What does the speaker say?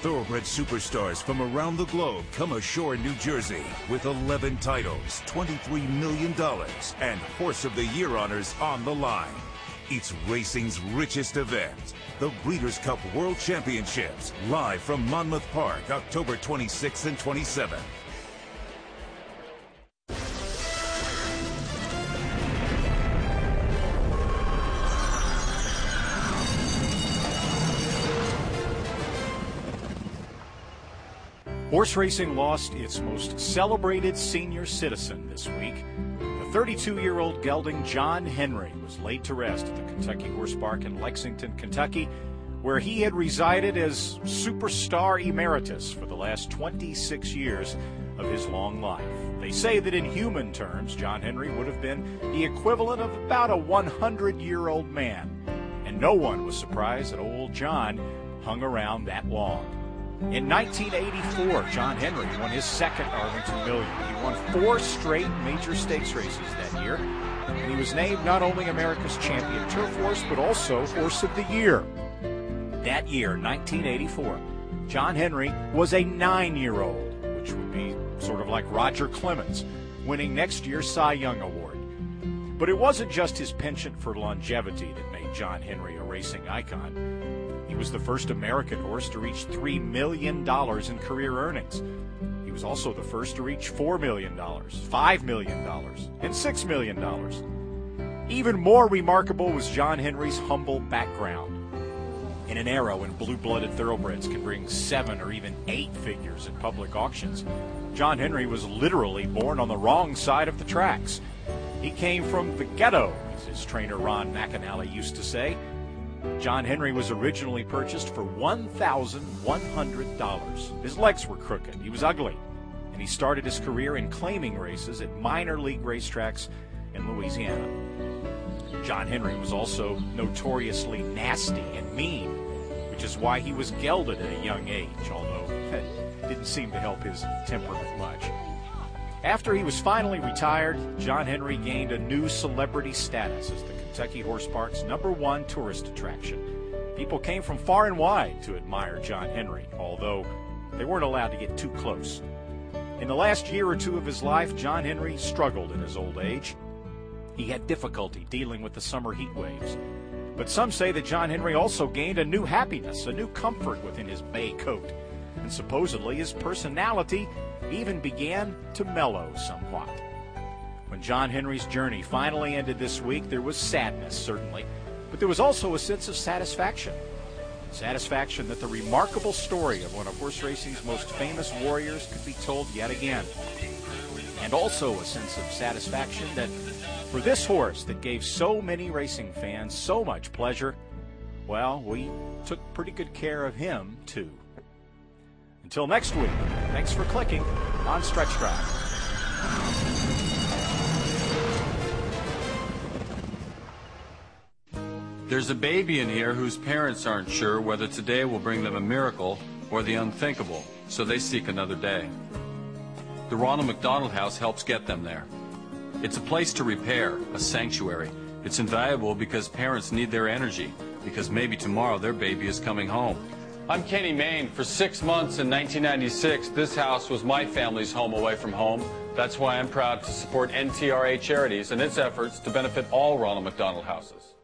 Thoroughbred superstars from around the globe come ashore in New Jersey with 11 titles, $23 million, and Horse of the Year honors on the line. It's racing's richest event, the Breeders' Cup World Championships, live from Monmouth Park, October 26th and 27th. Horse racing lost its most celebrated senior citizen this week. The 32-year-old gelding John Henry was laid to rest at the Kentucky Horse Park in Lexington, Kentucky, where he had resided as superstar emeritus for the last 26 years of his long life. They say that in human terms, John Henry would have been the equivalent of about a 100-year-old man. And no one was surprised that old John hung around that long. In 1984, John Henry won his second Arlington Million. He won 4 straight major stakes races that year, and he was named not only America's champion turf horse, but also Horse of the Year. That year, 1984, John Henry was a 9-year-old, which would be sort of like Roger Clemens, winning next year's Cy Young Award. But it wasn't just his penchant for longevity that made John Henry a racing icon. He was the first American horse to reach $3 million in career earnings. He was also the first to reach $4 million, $5 million, and $6 million. Even more remarkable was John Henry's humble background. In an era when blue-blooded thoroughbreds can bring 7 or even 8 figures at public auctions, John Henry was literally born on the wrong side of the tracks. He came from the ghetto, as his trainer Ron McAnally used to say. John Henry was originally purchased for $1,100. His legs were crooked, he was ugly, and he started his career in claiming races at minor league racetracks in Louisiana. John Henry was also notoriously nasty and mean, which is why he was gelded at a young age, although that didn't seem to help his temperament much. After he was finally retired, John Henry gained a new celebrity status as the Kentucky Horse Park's #1 tourist attraction. People came from far and wide to admire John Henry, although they weren't allowed to get too close. In the last year or two of his life, John Henry struggled in his old age. He had difficulty dealing with the summer heat waves. But some say that John Henry also gained a new happiness, a new comfort within his bay coat. And supposedly his personality even began to mellow somewhat. When John Henry's journey finally ended this week, there was sadness, certainly, but there was also a sense of satisfaction. Satisfaction that the remarkable story of one of horse racing's most famous warriors could be told yet again. And also a sense of satisfaction that for this horse that gave so many racing fans so much pleasure, well, we took pretty good care of him, too. Until next week, thanks for clicking on Stretch Drive. There's a baby in here whose parents aren't sure whether today will bring them a miracle or the unthinkable, so they seek another day. The Ronald McDonald House helps get them there. It's a place to repair, a sanctuary. It's invaluable because parents need their energy, because maybe tomorrow their baby is coming home. I'm Kenny Mayne. For 6 months in 1996, this house was my family's home away from home. That's why I'm proud to support NTRA Charities and its efforts to benefit all Ronald McDonald Houses.